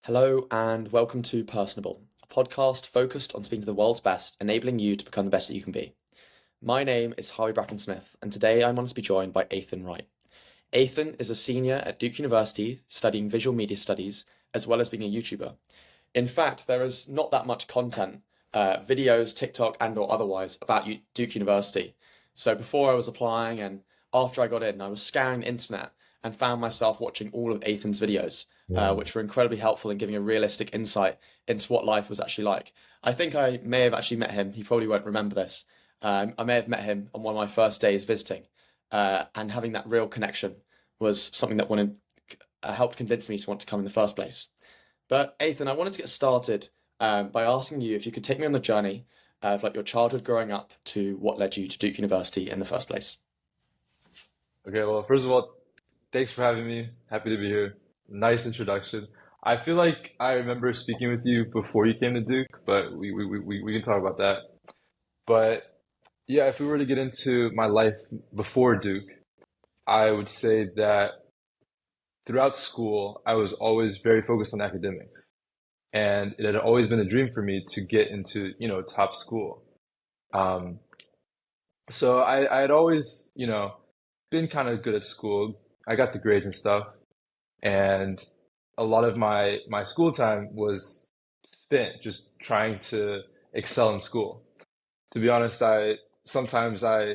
Hello and welcome to Personable, a podcast focused on speaking to the world's best, enabling you to become the best that you can be. My name is HarveyBracken-Smith, and today I'm honored to be joined by Athan Wright. Athan is a senior at Duke University studying visual media studies, as well as being a YouTuber. In fact, there is not that much content, videos, TikTok and or otherwise, about Duke University. So before I was applying and after I got in, I was scouring the internet and found myself watching all of Athan's videos, Yeah. which were incredibly helpful in giving a realistic insight into what life was actually like. I think I may have actually met him. He probably won't remember this. I may have met him on one of my first days visiting, and having that real connection was something that helped convince me to want to come in the first place. But Ethan, I wanted to get started by asking you if you could take me on the journey of like your childhood growing up to what led you to Duke University in the first place. Okay, well, first of all, thanks for having me. Happy to be here. Nice introduction. I feel like I remember speaking with you before you came to Duke, but we can talk about that. But yeah, if we were to get into my life before Duke, I would say that throughout school, I was always very focused on academics. And it had always been a dream for me to get into, top school. Um, so I had always, been kind of good at school. I got the grades and stuff, and a lot of my school time was spent just trying to excel in school. To be honest, I sometimes I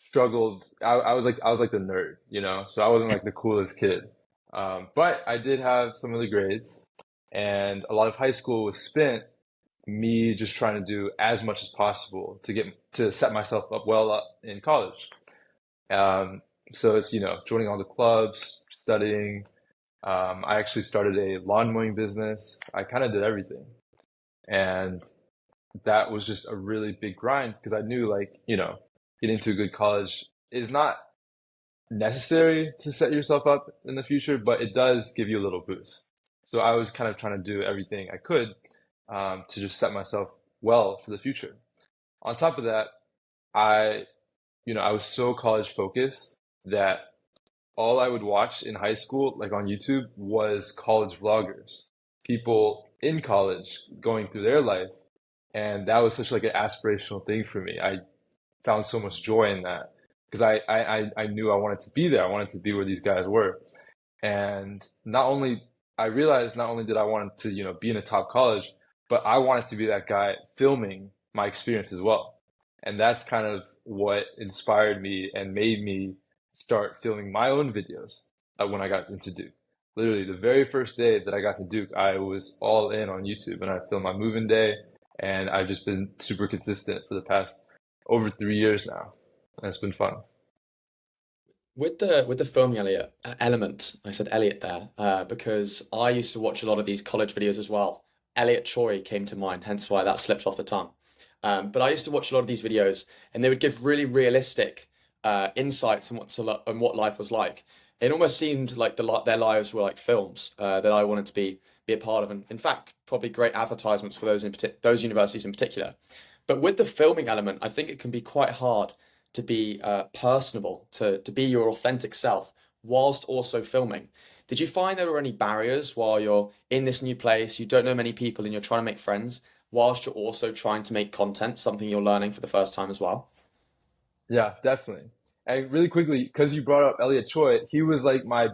struggled. I was like the nerd, so I wasn't like the coolest kid. But I did have some of the grades, and a lot of high school was spent me just trying to do as much as possible to set myself up well up in college. Um, so it's, joining all the clubs, studying. I actually started a lawn mowing business. I kind of did everything. And that was just a really big grind because I knew, like, getting to a good college is not necessary to set yourself up in the future, but it does give you a little boost. So I was kind of trying to do everything I could to just set myself well for the future. On top of that, I I was so college focused that all I would watch in high school, like on YouTube, was college vloggers, people in college going through their life, and that was such like an aspirational thing for me. I found so much joy in that because I knew I wanted to be there. I wanted to be where these guys were, and I realized not only did I want to be in a top college, but I wanted to be that guy filming my experience as well. And that's kind of what inspired me and made me start filming my own videos when I got into Duke. Literally, the very first day that I got to Duke, I was all in on YouTube and I filmed my move-in day, and I've just been super consistent for the past over 3 years now. And it's been fun. With the filming element, I said Elliot there, because I used to watch a lot of these college videos as well. Elliot Choi came to mind, hence why that slipped off the tongue. But I used to watch a lot of these videos, and they would give really realistic insights on what life was like. It almost seemed like their lives were like films that I wanted to be a part of, and in fact, probably great advertisements for those universities in particular. But with the filming element, I think it can be quite hard to be personable, to be your authentic self whilst also filming. Did you find there were any barriers while you're in this new place, you don't know many people, and you're trying to make friends, whilst you're also trying to make content, something you're learning for the first time as well? Yeah, definitely. And really quickly, because you brought up Elliot Choi, he was like my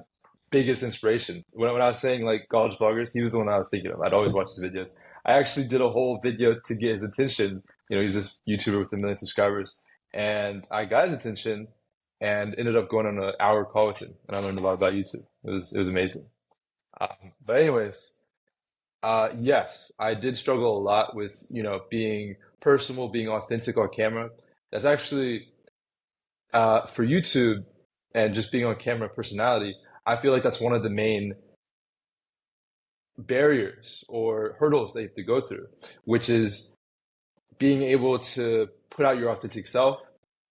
biggest inspiration. When I was saying like college vloggers, he was the one I was thinking of. I'd always watch his videos. I actually did a whole video to get his attention. He's this YouTuber with 1 million subscribers. And I got his attention and ended up going on an hour call with him. And I learned a lot about YouTube. It was amazing. But anyways, yes, I did struggle a lot with, being personal, being authentic on camera. That's actually for YouTube and just being on camera personality, I feel like that's one of the main barriers or hurdles that you have to go through, which is being able to put out your authentic self,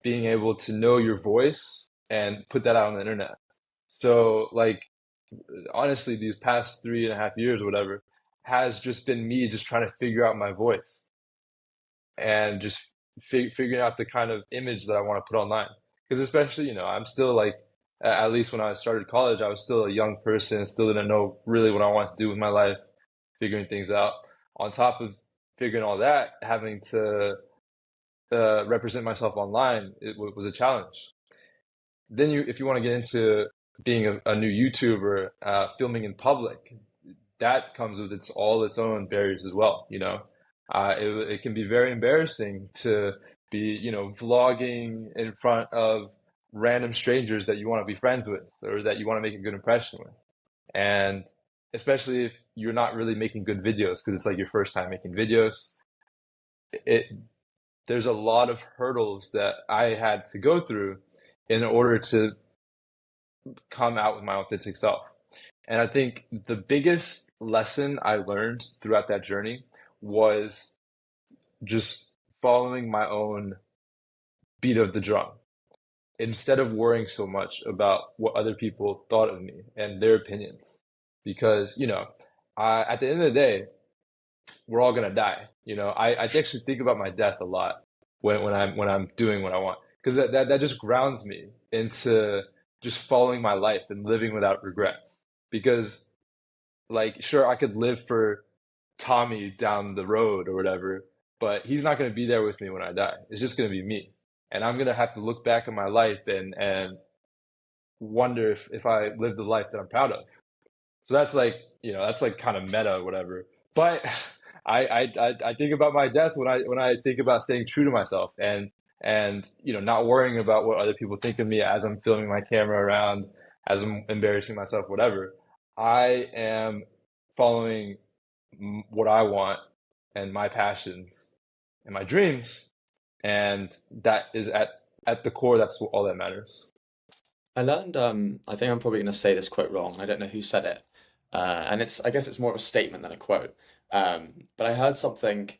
being able to know your voice and put that out on the internet. So, like, honestly, these past 3.5 years or whatever has just been me just trying to figure out my voice and just figuring out the kind of image that I want to put online. Because especially, I'm still like, at least when I started college, I was still a young person, still didn't know really what I wanted to do with my life. figuring things out. On top of figuring all that, having to represent myself online, was a challenge. Then if you want to get into being a new YouTuber, filming in public, that comes with its own barriers as well. It can be very embarrassing to be, vlogging in front of random strangers that you want to be friends with or that you want to make a good impression with. And especially if you're not really making good videos because it's like your first time making videos, it there's a lot of hurdles that I had to go through in order to come out with my authentic self. And I think the biggest lesson I learned throughout that journey was just following my own beat of the drum instead of worrying so much about what other people thought of me and their opinions. Because, at the end of the day, we're all gonna die. I actually think about my death a lot when I'm doing what I want because that just grounds me into just following my life and living without regrets. Because like, sure, I could live for Tommy down the road or whatever, but he's not gonna be there with me when I die. It's just gonna be me, and I'm gonna have to look back at my life and wonder if I lived the life that I'm proud of. So that's like kind of meta or whatever. But I think about my death when I think about staying true to myself and not worrying about what other people think of me as I'm filming my camera around, as I'm embarrassing myself, whatever. I am following what I want and my passions and my dreams, and that is at the core. That's all that matters. I learned, I think I'm probably going to say this quote wrong. I don't know who said it. And I guess it's more of a statement than a quote. But I heard something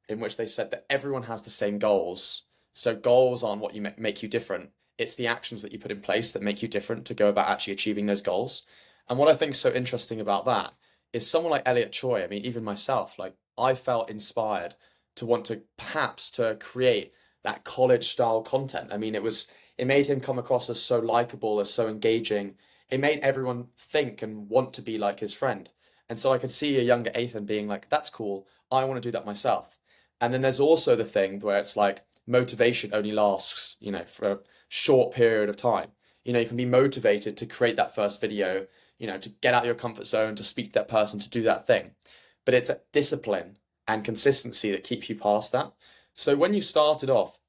in which they said that everyone has the same goals. So goals aren't what make you different. It's the actions that you put in place that make you different to go about actually achieving those goals. And what I think is so interesting about that is someone like Elliot Choi. I mean, even myself, like I felt inspired to want to perhaps to create that college style content. I mean, it made him come across as so likable, as so engaging. It made everyone think and want to be like his friend. And so I could see a younger Athan being like, that's cool. I want to do that myself. And then there's also the thing where it's like motivation only lasts, for a short period of time. You can be motivated to create that first video, to get out of your comfort zone, to speak to that person, to do that thing. But it's discipline and consistency that keeps you past that. So when you started off,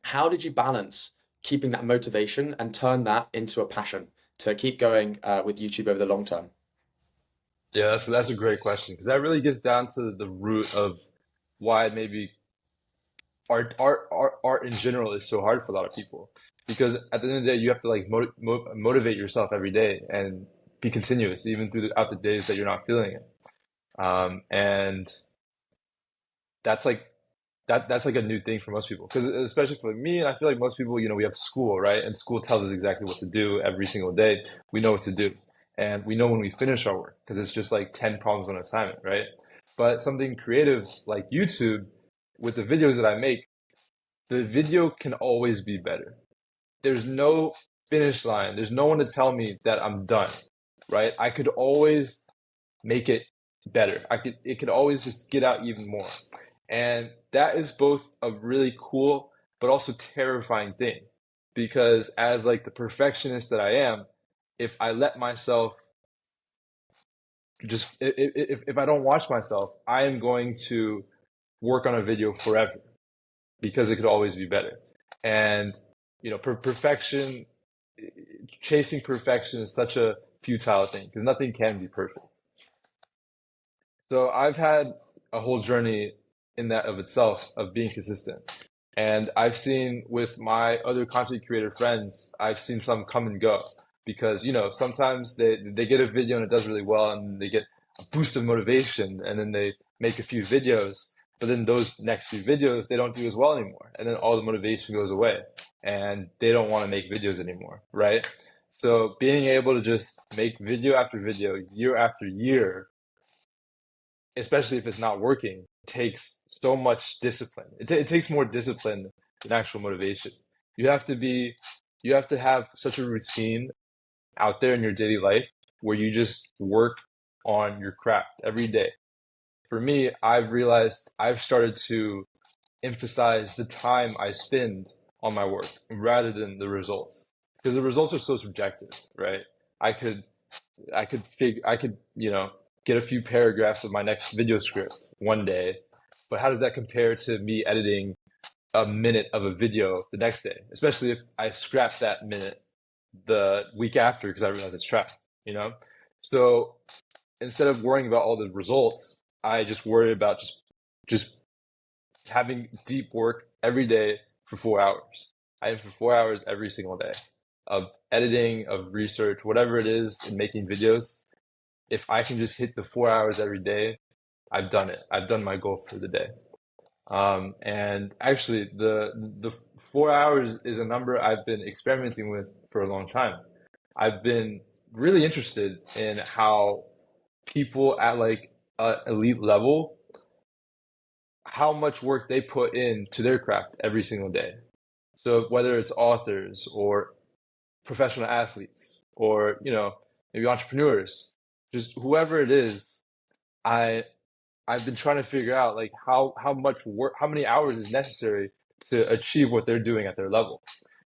how did you balance keeping that motivation and turn that into a passion to keep going with YouTube over the long term? Yeah, that's a great question because that really gets down to the root of why maybe art in general is so hard for a lot of people. Because at the end of the day, you have to like motivate yourself every day and be continuous, even throughout the days that you're not feeling it. And that's like that's like a new thing for most people. Because especially for me, and I feel like most people, we have school, right? And school tells us exactly what to do every single day. We know what to do, and we know when we finish our work because it's just like 10 problems on assignment, right? But something creative like YouTube, with the videos that I make, the video can always be better. There's no finish line. There's no one to tell me that I'm done, right? I could always make it better. It could always just get out even more. And that is both a really cool but also terrifying thing because as like the perfectionist that I am, if I let myself just if I don't watch myself, I am going to work on a video forever because it could always be better. And perfection, chasing perfection is such a futile thing because nothing can be perfect. So I've had a whole journey in that of itself of being consistent. And I've seen with my other content creator friends, I've seen some come and go because, sometimes they get a video and it does really well and they get a boost of motivation and then they make a few videos, but then those next few videos, they don't do as well anymore. And then all the motivation goes away and they don't want to make videos anymore, right? So being able to just make video after video, year after year, especially if it's not working, takes so much discipline. It takes more discipline than actual motivation. You have to be, you have to have such a routine out there in your daily life where you just work on your craft every day. for me, I've realized I've started to emphasize the time I spend on my work rather than the results. Because the results are so subjective, right? I could I could, get a few paragraphs of my next video script one day, but how does that compare to me editing a minute of a video the next day? Especially if I scrap that minute the week after because I realize it's trash, you know? So instead of worrying about all the results, I just worry about just having deep work every day for 4 hours. I am for 4 hours every single day of editing, of research, whatever it is in making videos. If I can just hit the 4 hours every day, I've done it. I've done my goal for the day. And actually, the 4 hours is a number I've been experimenting with for a long time. I've been really interested in how people at like an elite level, how much work they put into their craft every single day. So whether it's authors or professional athletes or, maybe entrepreneurs, just whoever it is, I I've been trying to figure out like how much work, how many hours is necessary to achieve what they're doing at their level.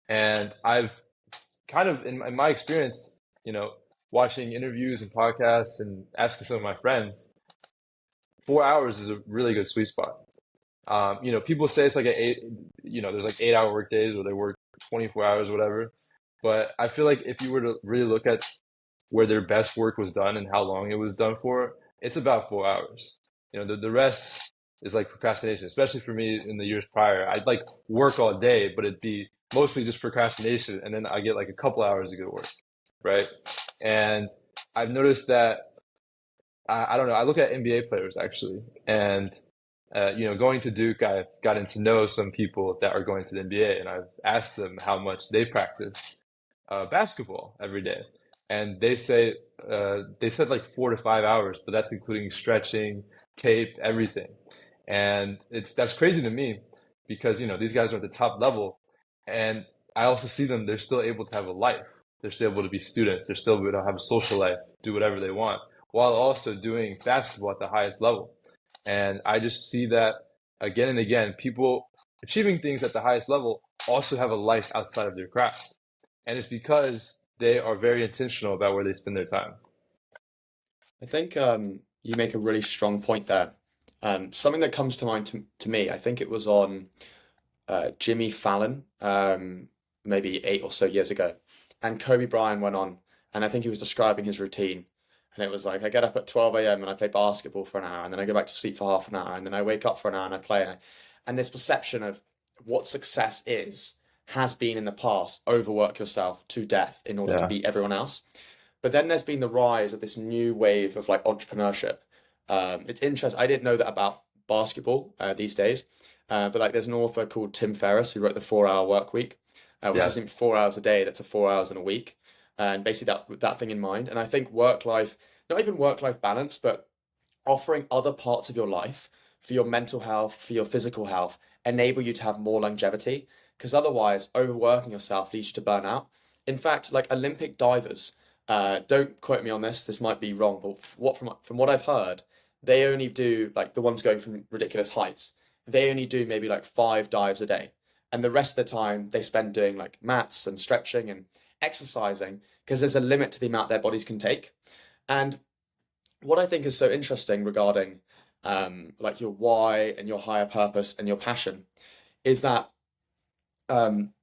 And I've kind of in my experience, watching interviews and podcasts and asking some of my friends, 4 hours is a really good sweet spot. People say it's like there's like 8 hour work days where they work 24 hours, or whatever. But I feel like if you were to really look at where their best work was done and how long it was done for, it's about 4 hours. The rest is like procrastination, especially for me in the years prior. I'd like work all day, but it'd be mostly just procrastination. And then I get like a couple hours of good work, right? And I've noticed that, I don't know, I look at NBA players actually, and going to Duke, I've gotten to know some people that are going to the NBA, and I've asked them how much they practice basketball every day, and they said like 4 to 5 hours, but that's including stretching, tape, everything, and that's crazy to me because these guys are at the top level, and I also see them; they're still able to have a life, they're still able to be students, they're still able to have a social life, do whatever they want, while also doing basketball at the highest level. And I just see that again and again, people achieving things at the highest level also have a life outside of their craft. And it's because they are very intentional about where they spend their time. I think you make a really strong point there. Something that comes to mind to me, I think it was on Jimmy Fallon, maybe 8 or so years ago. And Kobe Bryant went on, and I think he was describing his routine. And it was like, I get up at 12 a.m. and I play basketball for an hour, and then I go back to sleep for half an hour, and then I wake up for an hour and I play. And this perception of what success is has been in the past overwork yourself to death in order to Yeah. beat everyone else. But then there's been the rise of this new wave of like entrepreneurship. It's interesting. I didn't know that about basketball these days, but like there's an author called Tim Ferriss who wrote the 4 Hour Work Week, which Yeah. isn't 4 hours a day. That's a 4 hours in a week, and basically that thing in mind. And I think work life, not even work life balance, but offering other parts of your life for your mental health, for your physical health, enable you to have more longevity. Because otherwise, overworking yourself leads you to burnout. In fact, like Olympic divers, don't quote me on this. This might be wrong, but from what I've heard, they only do like the ones going from ridiculous heights. They only do maybe like 5 dives a day, and the rest of the time they spend doing like mats and stretching and exercising because there's a limit to the amount their bodies can take. And what I think is so interesting regarding like your why and your higher purpose and your passion is that um,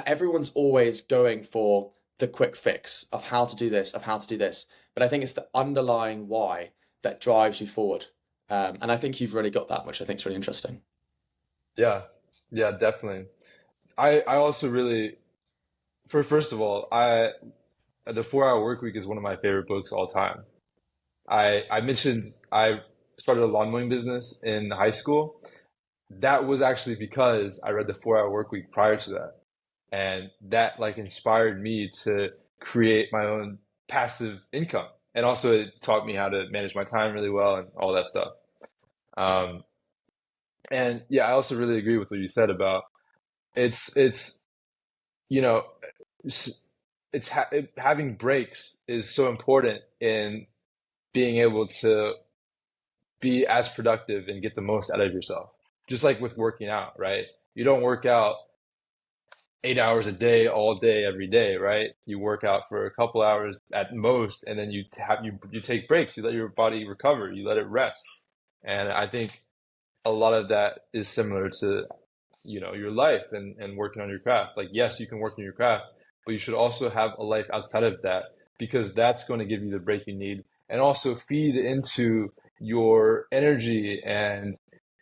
everyone's always going for the quick fix of how to do this, of how to do this. But I think it's the underlying why that drives you forward. And I think you've really got that, which I think is really interesting. Yeah. Yeah, definitely. I also really, first of all, the 4 Hour Work Week is one of my favorite books all time. I mentioned I started a lawn mowing business in high school. That was actually because I read the 4 Hour Work Week prior to that. And that like inspired me to create my own passive income. And also it taught me how to manage my time really well and all that stuff. Um, and yeah, I also really agree with what you said about it's you know having breaks is so important in being able to be as productive and get the most out of yourself. Just like with working out, right? You don't work out 8 hours a day, all day, every day, right? You work out for a couple hours at most, and then you take breaks. You let your body recover. You let it rest. And I think a lot of that is similar to your life and working on your craft. Like, yes, you can work on your craft, but you should also have a life outside of that, because that's going to give you the break you need and also feed into your energy and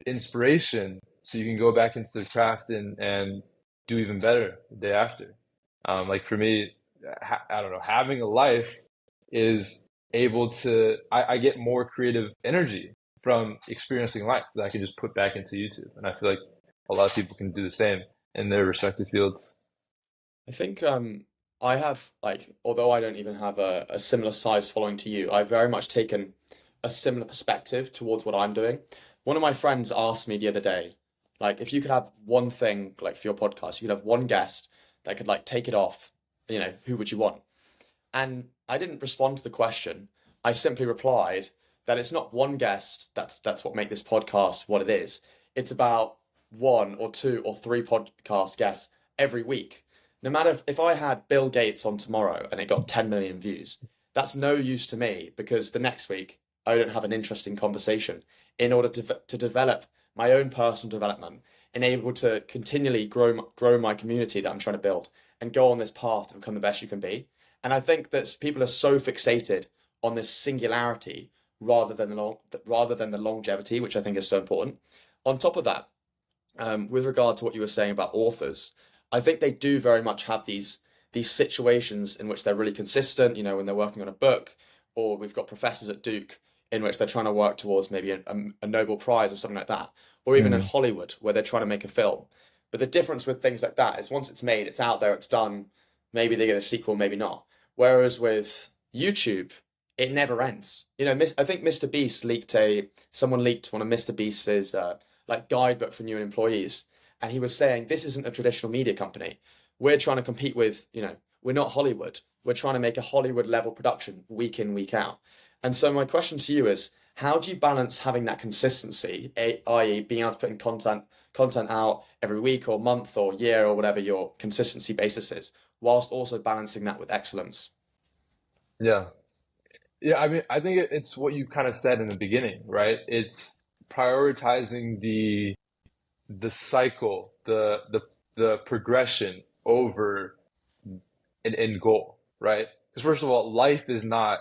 inspiration so you can go back into the craft and do even better the day after. Like for me, I don't know, having a life is able to, I get more creative energy from experiencing life that I can just put back into YouTube. And I feel like a lot of people can do the same in their respective fields. I think I have like, although I don't even have a similar size following to you, I've very much taken a similar perspective towards what I'm doing. One of my friends asked me the other day, like, if you could have one thing like for your podcast, you could have one guest that could like take it off, who would you want? And I didn't respond to the question. I simply replied that it's not one guest that's what make this podcast what it is. It's about one or two or three podcast guests every week. No matter if I had Bill Gates on tomorrow and it got 10 million views, that's no use to me because the next week I don't have an interesting conversation in order to develop my own personal development and able to continually grow my community that I'm trying to build and go on this path to become the best you can be. And I think that people are so fixated on this singularity rather than the longevity, which I think is so important. On top of that, with regard to what you were saying about authors, I think they do very much have these situations in which they're really consistent. When they're working on a book, or we've got professors at Duke in which they're trying to work towards maybe a Nobel Prize or something like that, or even in Mm, Hollywood where they're trying to make a film. But the difference with things like that is once it's made, it's out there, it's done. Maybe they get a sequel, maybe not. Whereas with YouTube, it never ends. I think someone leaked one of MrBeast's like guidebook for new employees, and he was saying this isn't a traditional media company. We're trying to compete with, we're not Hollywood. We're trying to make a Hollywood level production week in, week out. And so my question to you is, how do you balance having that consistency, i.e., being able to put in content out every week or month or year or whatever your consistency basis is, whilst also balancing that with excellence? yeah. Yeah, I mean, I think it's what you kind of said in the beginning, right? It's prioritizing the cycle, the progression over an end goal, right? Because first of all, life is not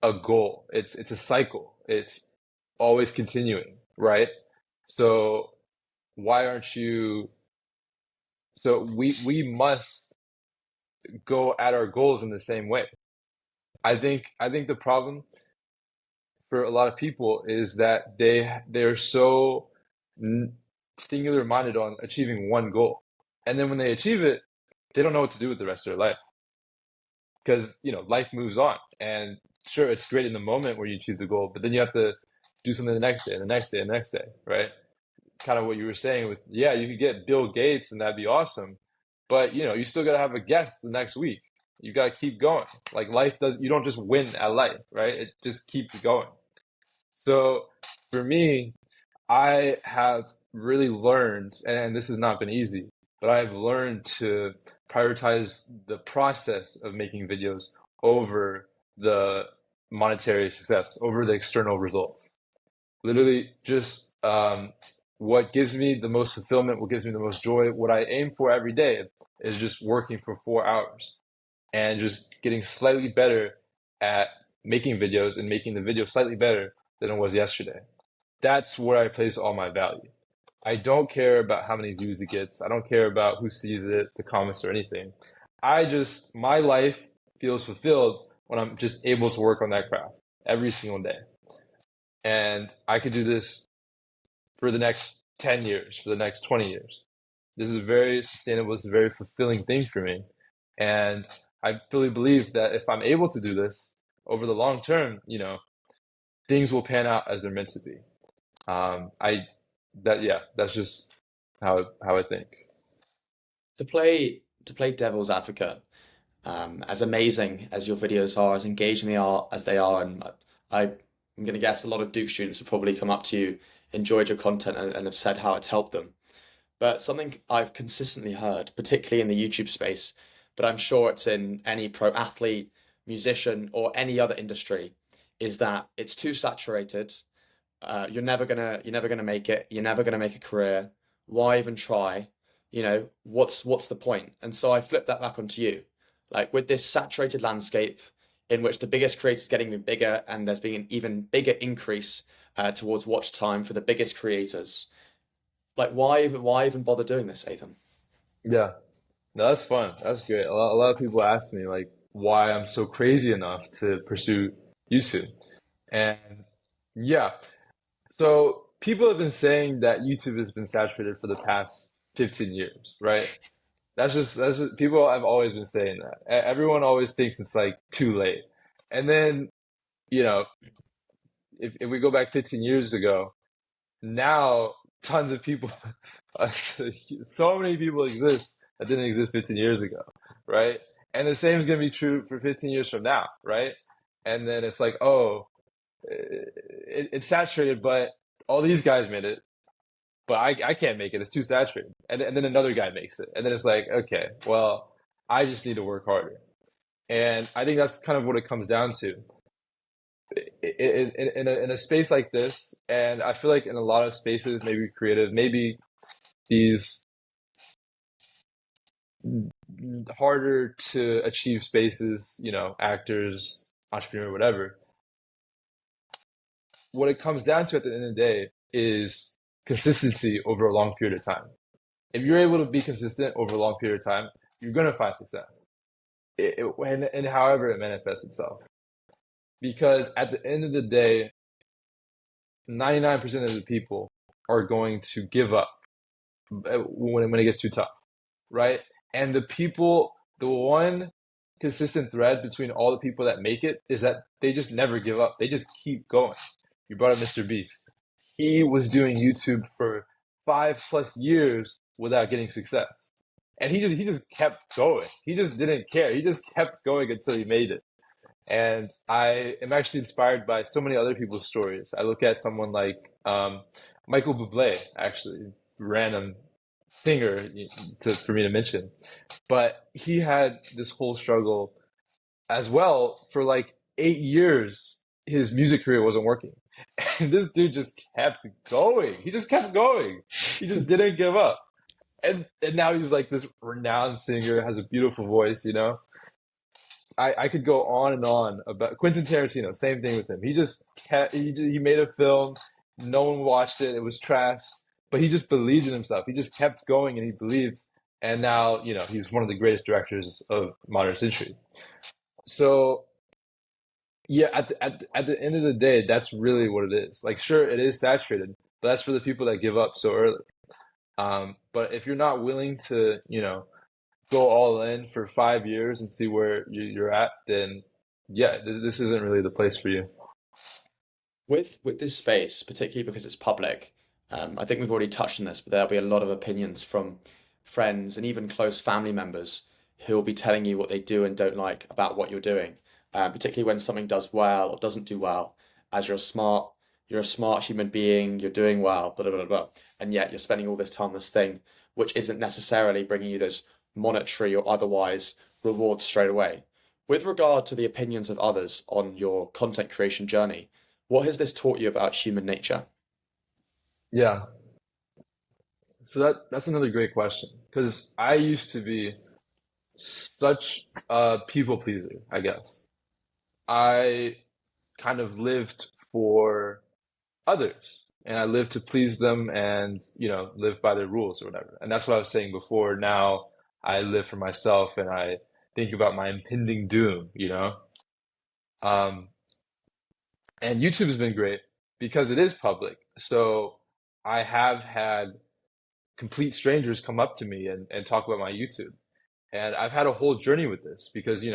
a goal. It's a cycle. It's always continuing, right? So why aren't you so we must go at our goals in the same way. I think the problem for a lot of people is that they're so singular minded on achieving one goal. And then when they achieve it, they don't know what to do with the rest of their life, because life moves on. And sure, it's great in the moment where you achieve the goal, but then you have to do something the next day and the next day and the next day, right? Kind of what you were saying with, yeah, you could get Bill Gates and that'd be awesome, but you still got to have a guest the next week. You got to keep going. Like life does, you don't just win at life, right? It just keeps going. So for me, I have really learned, and this has not been easy, but I've learned to prioritize the process of making videos over the monetary success, over the external results. Literally, just what gives me the most fulfillment, what gives me the most joy, what I aim for every day is just working for 4 hours and just getting slightly better at making videos and making the video slightly better than it was yesterday. That's where I place all my value. I don't care about how many views it gets. I don't care about who sees it, the comments, or anything. My life feels fulfilled when I'm just able to work on that craft every single day. And I could do this for the next 10 years, for the next 20 years. This is very sustainable. It's a very fulfilling thing for me. And I fully believe that if I'm able to do this over the long term, things will pan out as they're meant to be. I that yeah, that's just how I think. To play devil's advocate, as amazing as your videos are, as engaging they are as they are, and I I'm going to guess a lot of Duke students have probably come up to you, enjoyed your content, and have said how it's helped them. But something I've consistently heard, particularly in the YouTube space, but I'm sure it's in any pro athlete, musician, or any other industry, is that it's too saturated. You're never gonna make it. You're never gonna make a career. Why even try? What's the point? And so I flip that back onto you. Like with this saturated landscape in which the biggest creators getting even bigger, and there's been an even bigger increase towards watch time for the biggest creators. Like why even bother doing this, Ethan? Yeah. No, that's fun. That's great. A lot of people ask me like why I'm so crazy enough to pursue YouTube. And yeah, so people have been saying that YouTube has been saturated for the past 15 years, right? That's just people have always been saying that. Everyone always thinks it's like too late. And then, you know, if we go back 15 years ago, now tons of people, so many people exist that didn't exist 15 years ago, right? And the same is going to be true for 15 years from now, right? And then it's like, oh, it's saturated, but all these guys made it, but I can't make it. It's too saturated. And then another guy makes it. And then it's like, okay, well, I just need to work harder. And I think that's kind of what it comes down to. In a space like this, and I feel like in a lot of spaces, maybe creative, maybe these harder to achieve spaces, actors, entrepreneur, whatever, what it comes down to at the end of the day is consistency over a long period of time. If you're able to be consistent over a long period of time, you're going to find success and however it manifests itself. Because at the end of the day, 99% of the people are going to give up when it gets too tough, right? And the one consistent thread between all the people that make it is that they just never give up. They just keep going. You brought up MrBeast. He was doing YouTube for 5+ years without getting success. And he just kept going. He just didn't care. He just kept going until he made it. And I am actually inspired by so many other people's stories. I look at someone like Michael Bublé, actually, random singer for me to mention. But he had this whole struggle as well for like 8 years. His music career wasn't working. And this dude just kept going. He just kept going. He just didn't give up. And now he's like this renowned singer, has a beautiful voice. I could go on and on about Quentin Tarantino, same thing with him. He just kept, he made a film, no one watched it, it was trash, but he just believed in himself. He just kept going and he believed, and now, he's one of the greatest directors of modern century. So, yeah, at the end of the day, that's really what it is. Like, sure, it is saturated, but that's for the people that give up so early. But if you're not willing to, go all in for 5 years and see where you're at, then yeah, this isn't really the place for you. With this space, particularly because it's public, I think we've already touched on this, but there'll be a lot of opinions from friends and even close family members who will be telling you what they do and don't like about what you're doing, particularly when something does well or doesn't do well. As you're a smart human being, you're doing well, blah blah blah blah, and yet you're spending all this time on this thing, which isn't necessarily bringing you those monetary or otherwise rewards straight away. With regard to the opinions of others on your content creation journey, what has this taught you about human nature? Yeah. So that's another great question because I used to be such a people pleaser, I guess. I kind of lived for others and I lived to please them and, live by their rules or whatever. And that's what I was saying before. Now I live for myself and I think about my impending doom. Um, and YouTube has been great because it is public. So I have had complete strangers come up to me and talk about my YouTube. And I've had a whole journey with this because,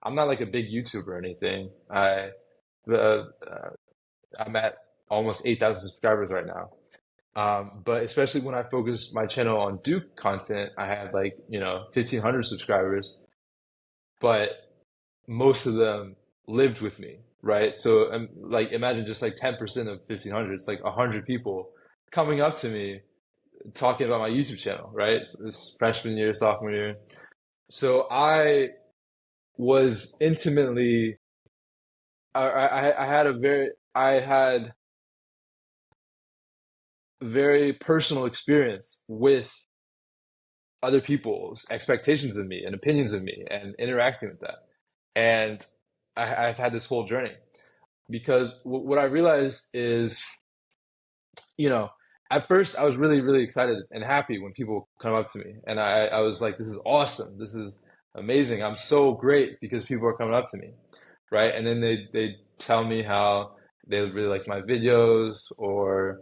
I'm not like a big YouTuber or anything. Uh, I'm at almost 8,000 subscribers right now. But especially when I focus my channel on Duke content, I had like, 1,500 subscribers, but most of them lived with me, right? So like imagine just like 10% of 1,500, it's like 100 people coming up to me talking about my YouTube channel, right? This freshman year, sophomore year. So I was intimately, I had I had very personal experience with other people's expectations of me and opinions of me and interacting with that. And I've had this whole journey because what I realized is, you know, at first I was really, really excited and happy when people come up to me. And I was like, this is awesome. This is amazing. I'm so great because people are coming up to me. Right. And then they tell me how they really like my videos or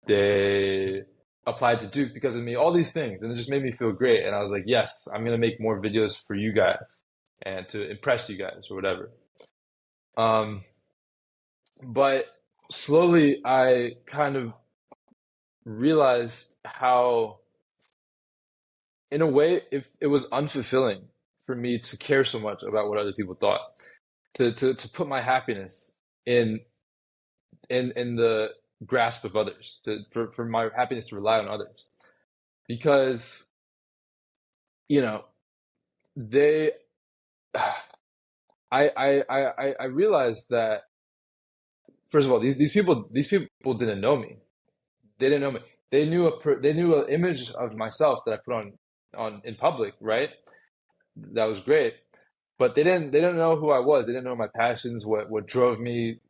they applied to Duke because of me, all these things. And it just made me feel great. And I was like, yes, I'm going to make more videos for you guys and to impress you guys or whatever. Um, but slowly I kind of realized how, in a way, it was unfulfilling for me to care so much about what other people thought, to put my happiness in in the grasp of others, for my happiness to rely on others, because you know they, I realized that first of all these people didn't know me. They didn't know me. They knew an image of myself that I put on in public, right? That was great, but they didn't know who I was. They didn't know my passions, what drove me,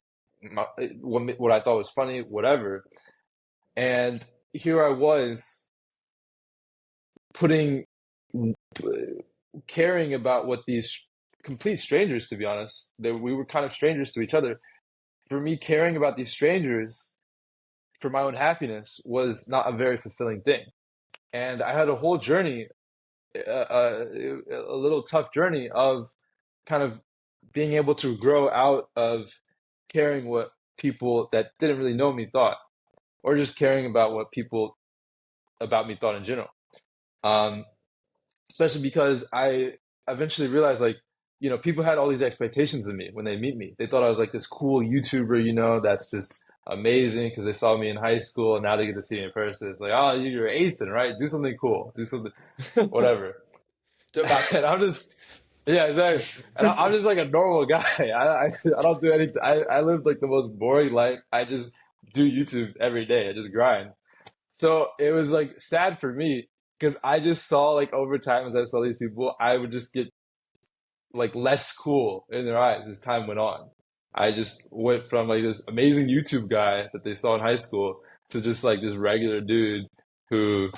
what I thought was funny, whatever. And here I was putting caring about what these complete strangers, to be honest, we were kind of strangers to each other. For me, caring about these strangers for my own happiness was not a very fulfilling thing. And I had a whole journey, a little tough journey of kind of being able to grow out of caring what people that didn't really know me thought, or just caring about what people about me thought in general. Um, Especially because I eventually realized, like, people had all these expectations of me when they meet me. They thought I was like this cool YouTuber, that's just amazing because they saw me in high school and now they get to see me in person. It's like, oh, you're Athan, right? Do something cool, do something, whatever. Do a And backflip. I'm just, yeah, exactly. And I'm just like a normal guy. I don't do anything. I live like the most boring life. I just do YouTube every day. I just grind. So it was like sad for me because I just saw, like, over time as I saw these people, I would just get like less cool in their eyes as time went on. I just went from like this amazing YouTube guy that they saw in high school to just like this regular dude who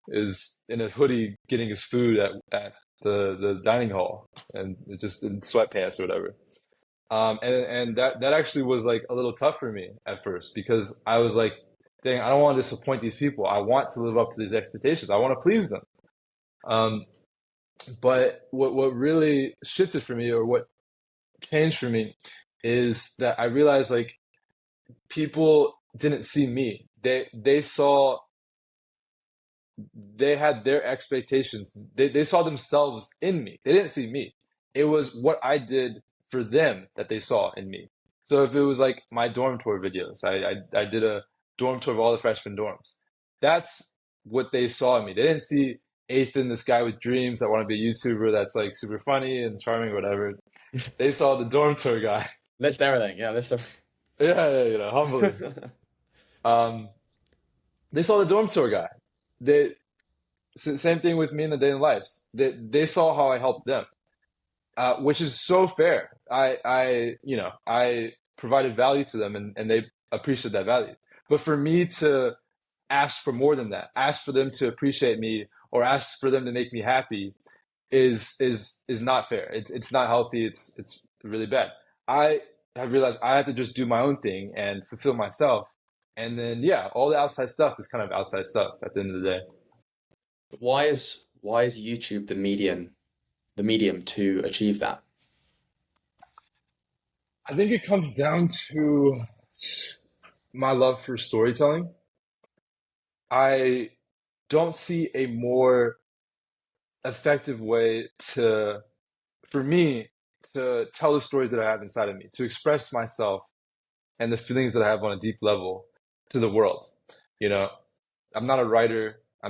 is in a hoodie getting his food at the dining hall and just in sweatpants or whatever. And that actually was like a little tough for me at first because I was like, dang, I don't want to disappoint these people. I want to live up to these expectations. I want to please them. Um, but what really shifted for me, or what changed for me, is that I realized, like, people didn't see me. They had their expectations. They saw themselves in me. They didn't see me. It was what I did for them that they saw in me. So if it was like my dorm tour videos, I did a dorm tour of all the freshman dorms. That's what they saw in me. They didn't see Athan, this guy with dreams that want to be a YouTuber that's like super funny and charming or whatever. They saw the dorm tour guy. List everything. Yeah, list Yeah, yeah, humbly. everything. Um, they saw the dorm tour guy. They Same thing with me in the daily lives. They saw how I helped them, which is so fair. I provided value to them, and they appreciate that value. But for me to ask for more than that, ask for them to appreciate me, or ask for them to make me happy, is not fair. It's not healthy. It's really bad. I have realized I have to just do my own thing and fulfill myself, and then yeah, all the outside stuff is kind of outside stuff at the end of the day. Why is YouTube the medium to achieve that? I think it comes down to my love for storytelling. I don't see a more effective way to, for me, to tell the stories that I have inside of me, to express myself and the feelings that I have on a deep level to the world. You know, I'm not a writer. I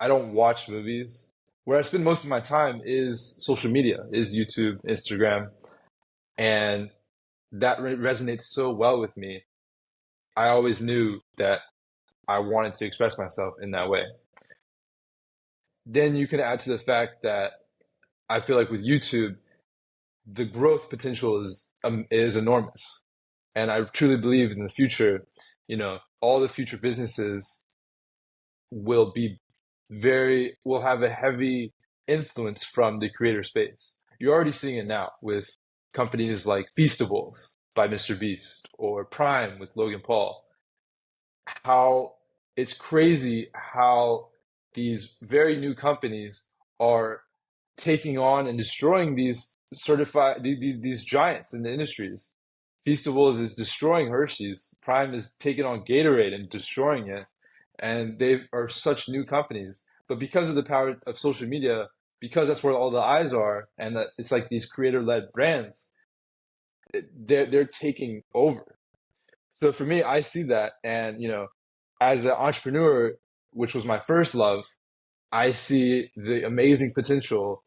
don't watch movies. Where I spend most of my time is social media, is YouTube, Instagram, and that resonates so well with me. I always knew that I wanted to express myself in that way. Then you can add to the fact that I feel like with YouTube, the growth potential is enormous. And I truly believe in the future, all the future businesses will be will have a heavy influence from the creator space. You're already seeing it now with companies like Feastables by MrBeast or Prime with Logan Paul. How it's crazy how these very new companies are taking on and destroying these these giants in the industries. Feastables is destroying Hershey's. Prime is taking on Gatorade and destroying it. And they are such new companies. But because of the power of social media, because that's where all the eyes are, and that it's like these creator-led brands, they're taking over. So for me, I see that, and as an entrepreneur, which was my first love, I see the amazing potential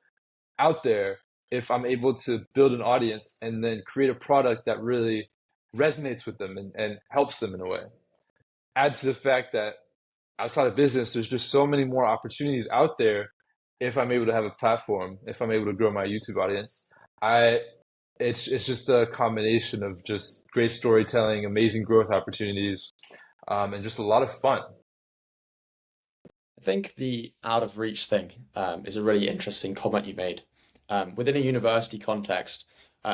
out there if I'm able to build an audience and then create a product that really resonates with them and helps them in a way. Add to the fact that outside of business, there's just so many more opportunities out there if I'm able to have a platform, if I'm able to grow my YouTube audience. I it's just a combination of just great storytelling, amazing growth opportunities, and just a lot of fun. I think the out of reach thing is a really interesting comment you made. Within a university context,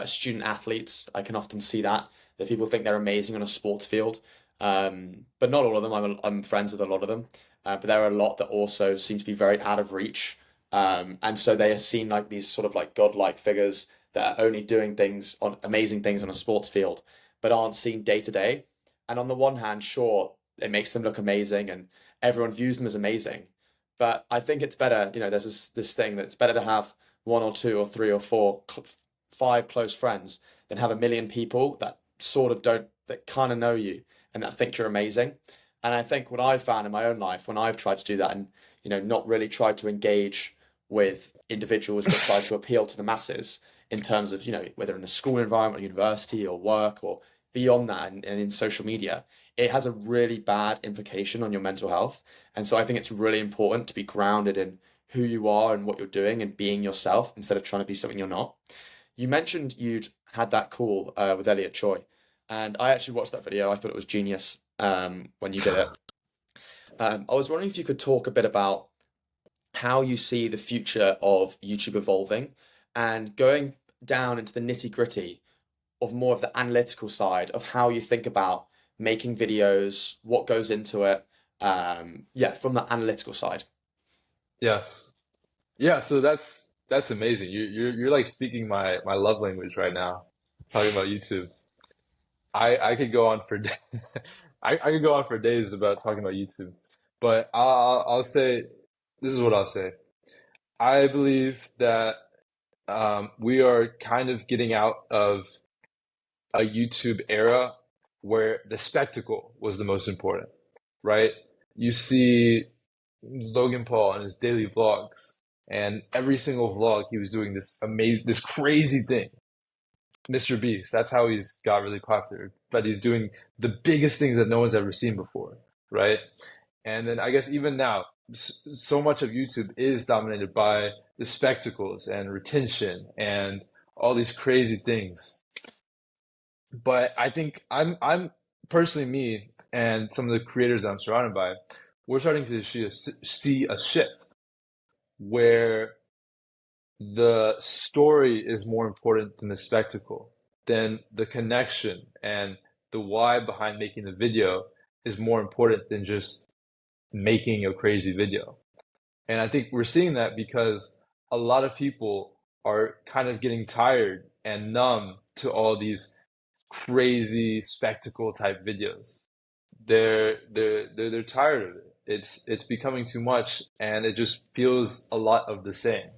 student athletes, I can often see that people think they're amazing on a sports field, but not all of them. I'm friends with a lot of them, but there are a lot that also seem to be very out of reach, and so they are seen like these sort of like godlike figures that are only doing things on amazing things on a sports field, but aren't seen day to day. And on the one hand, sure, it makes them look amazing, and everyone views them as amazing. But I think it's better, there's this thing that it's better to have one or two or three or four, five close friends than have a million people that sort of don't, that kind of know you and that think you're amazing. And I think what I've found in my own life when I've tried to do that and, not really tried to engage with individuals, but tried to appeal to the masses in terms of, whether in a school environment or university or work or beyond that and in social media, it has a really bad implication on your mental health. And so I think it's really important to be grounded in who you are and what you're doing and being yourself instead of trying to be something you're not. You mentioned you'd had that call with Elliot Choi, and I actually watched that video. I thought it was genius when you did it. I was wondering if you could talk a bit about how you see the future of YouTube evolving and going down into the nitty gritty of more of the analytical side of how you think about making videos, what goes into it. Yeah, from the analytical side. Yes. Yeah, so that's amazing. You're like speaking my love language right now, talking about YouTube. I could go on for I could go on for days about talking about YouTube, but I'll say this is what I'll say. I believe that we are kind of getting out of a YouTube era where the spectacle was the most important, right? You see Logan Paul and his daily vlogs, and every single vlog he was doing this crazy thing. MrBeast, that's how he's got really popular. But he's doing the biggest things that no one's ever seen before, right? And then I guess even now, so much of YouTube is dominated by the spectacles and retention and all these crazy things. But I think I'm personally me and some of the creators that I'm surrounded by, we're starting to see a shift where the story is more important than the spectacle, then the connection and the why behind making the video is more important than just making a crazy video. And I think we're seeing that because a lot of people are kind of getting tired and numb to all these crazy spectacle type videos. They're tired of it. It's becoming too much and it just feels a lot of the same.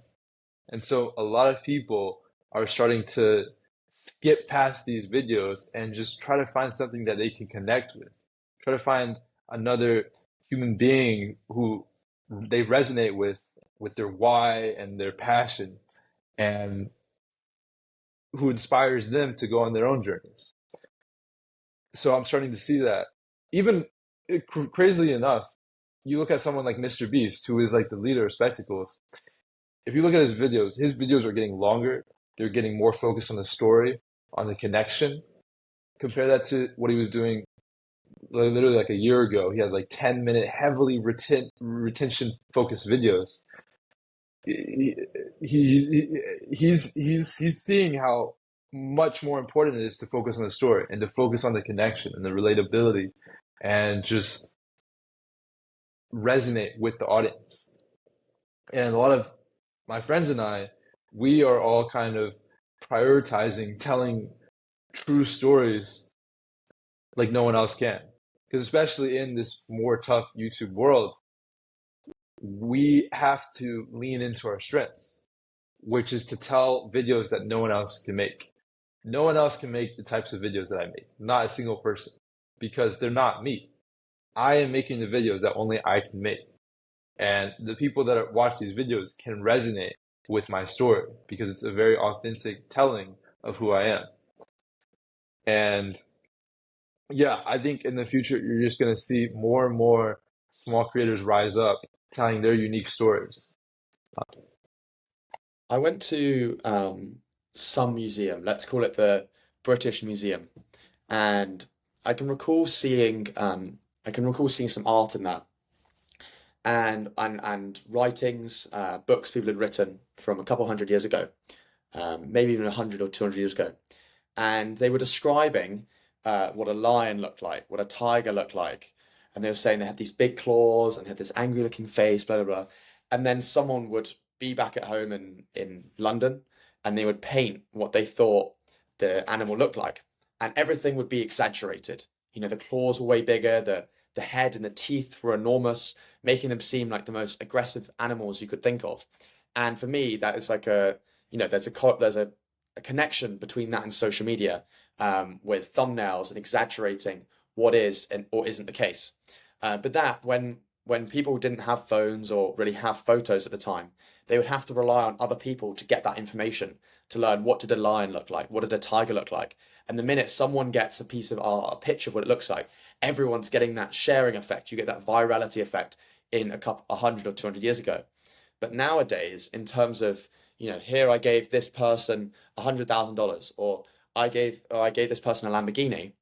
And so a lot of people are starting to skip past these videos and just try to find something that they can connect with. Try to find another human being who they resonate with their why and their passion, and who inspires them to go on their own journeys. So I'm starting to see that. Even crazily enough, you look at someone like MrBeast, who is like the leader of spectacles. If you look at his videos are getting longer. They're getting more focused on the story, on the connection. Compare that to what he was doing literally like a year ago. He had like 10-minute, heavily retention focused videos. He's seeing how much more important it is to focus on the story and to focus on the connection and the relatability, and just resonate with the audience. And a lot of my friends and I, we are all kind of prioritizing telling true stories like no one else can. Because especially in this more tough YouTube world, we have to lean into our strengths, which is to tell videos that no one else can make. No one else can make the types of videos that I make, not a single person, because they're not me. I am making the videos that only I can make. And the people that watch these videos can resonate with my story because it's a very authentic telling of who I am. And yeah, I think in the future, you're just going to see more and more small creators rise up telling their unique stories. I went to some museum, let's call it the British Museum, and I can recall seeing some art in that, and writings, books people had written from a couple hundred years ago, maybe even 100 or 200 years ago, and they were describing what a lion looked like, what a tiger looked like, and they were saying they had these big claws and had this angry looking face, blah blah blah, and then someone would be back at home in London, and they would paint what they thought the animal looked like, and everything would be exaggerated. You know, the claws were way bigger, the head and the teeth were enormous, making them seem like the most aggressive animals you could think of. And for me, that is like there's a connection between that and social media, with thumbnails and exaggerating what is and or isn't the case. But that when people didn't have phones or really have photos at the time, they would have to rely on other people to get that information, to learn what did a lion look like, what did a tiger look like. And the minute someone gets a piece of art, a picture of what it looks like, everyone's getting that sharing effect. You get that virality effect in a 100 or 200 years ago. But nowadays, in terms of, here I gave this person $100,000, or I gave this person a Lamborghini,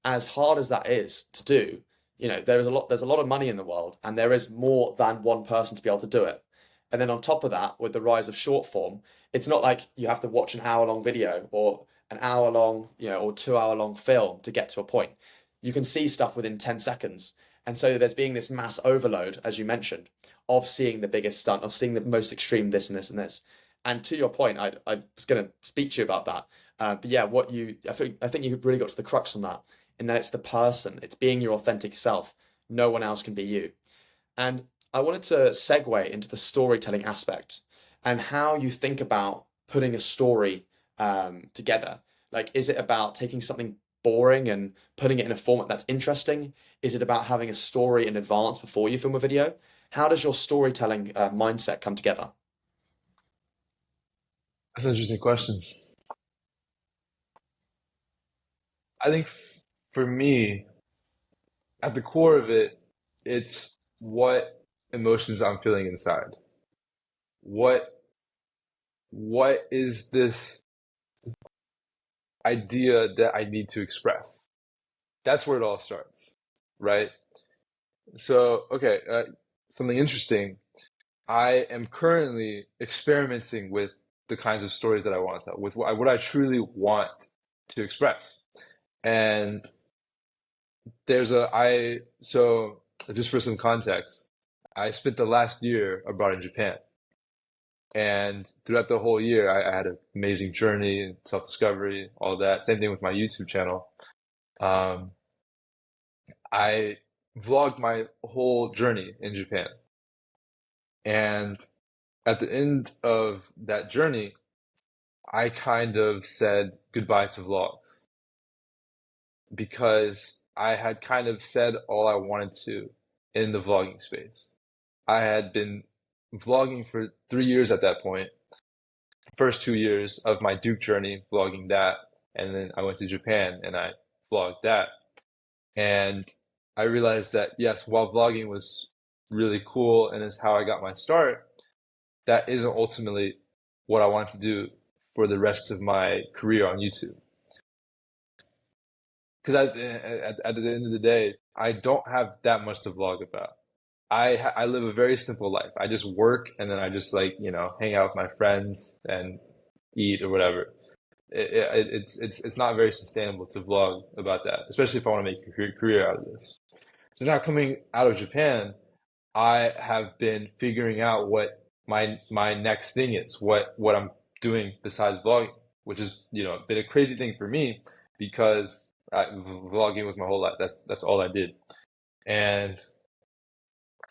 as hard as that is to do, there's a lot of money in the world, and there is more than one person to be able to do it. And then on top of that, with the rise of short form, it's not like you have to watch an hour long video or an hour long, or 2 hour long film to get to a point. You can see stuff within 10 seconds. And so there's being this mass overload, as you mentioned, of seeing the biggest stunt, of seeing the most extreme this and this and this. And to your point, I was going to speak to you about that. But yeah, I think you really got to the crux on that, in that it's the person, it's being your authentic self. No one else can be you. And I wanted to segue into the storytelling aspect and how you think about putting a story together. Like, is it about taking something boring and putting it in a format that's interesting? Is it about having a story in advance before you film a video? How does your storytelling mindset come together? That's an interesting question. I think for me, at the core of it, it's what emotions I'm feeling inside. What what is this idea that I need to express? That's where it all starts, right? So, okay, something interesting. I am currently experimenting with the kinds of stories that I want to tell, with what I truly want to express. And so just for some context, I spent the last year abroad in Japan. And throughout the whole year, I had an amazing journey, self-discovery, all that. Same thing with my YouTube channel. Um, I vlogged my whole journey in Japan. And at the end of that journey, I kind of said goodbye to vlogs because I had kind of said all I wanted to in the vlogging space. I had been vlogging for 3 years at that point. First 2 years of my Duke journey, vlogging that, and then I went to Japan and I vlogged that. And I realized that yes, while vlogging was really cool and is how I got my start, that isn't ultimately what I wanted to do for the rest of my career on YouTube. Because at the end of the day, I don't have that much to vlog about. I live a very simple life. I just work and then I just like, hang out with my friends and eat or whatever. It's not very sustainable to vlog about that, especially if I want to make a career out of this. So now coming out of Japan, I have been figuring out what my next thing is, what I'm doing besides vlogging, which is, been a crazy thing for me because vlogging was my whole life. That's all I did. And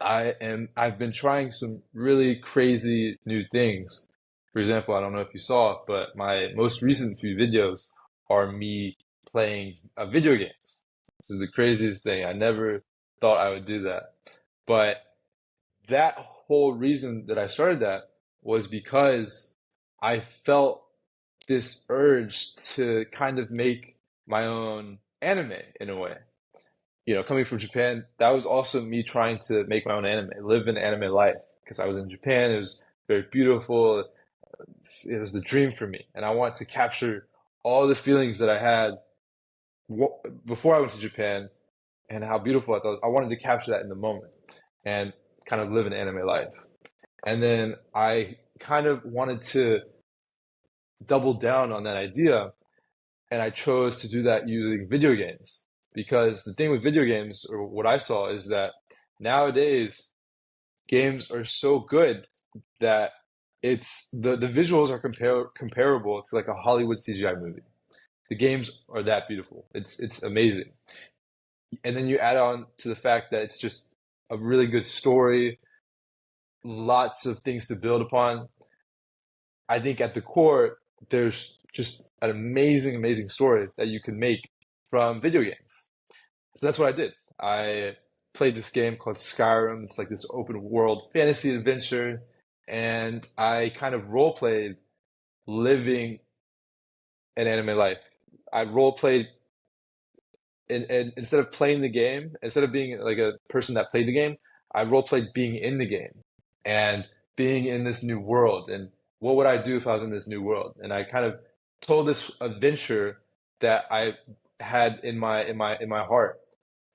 I've been trying some really crazy new things. For example, I don't know if you saw it, but my most recent few videos are me playing video games. This is the craziest thing. I never thought I would do that. But that whole reason that I started that was because I felt this urge to kind of make my own anime in a way. Coming from Japan, that was also me trying to make my own anime, live an anime life. Because I was in Japan, it was very beautiful. It was the dream for me, and I wanted to capture all the feelings that I had before I went to Japan, and how beautiful I thought it was. I wanted to capture that in the moment, and kind of live an anime life. And then I kind of wanted to double down on that idea, and I chose to do that using video games. Because the thing with video games, or what I saw, is that nowadays games are so good that it's the visuals are comparable to like a Hollywood CGI movie. The games are that beautiful. It's amazing. And then you add on to the fact that it's just a really good story, lots of things to build upon. I think at the core, there's just an amazing, amazing story that you can make from video games. So that's what I did. I played this game called Skyrim. It's like this open world fantasy adventure. And I kind of role played living an anime life. I role played and instead of playing the game, instead of being like a person that played the game, I role played being in the game and being in this new world. And what would I do if I was in this new world? And I kind of told this adventure that I had in my heart,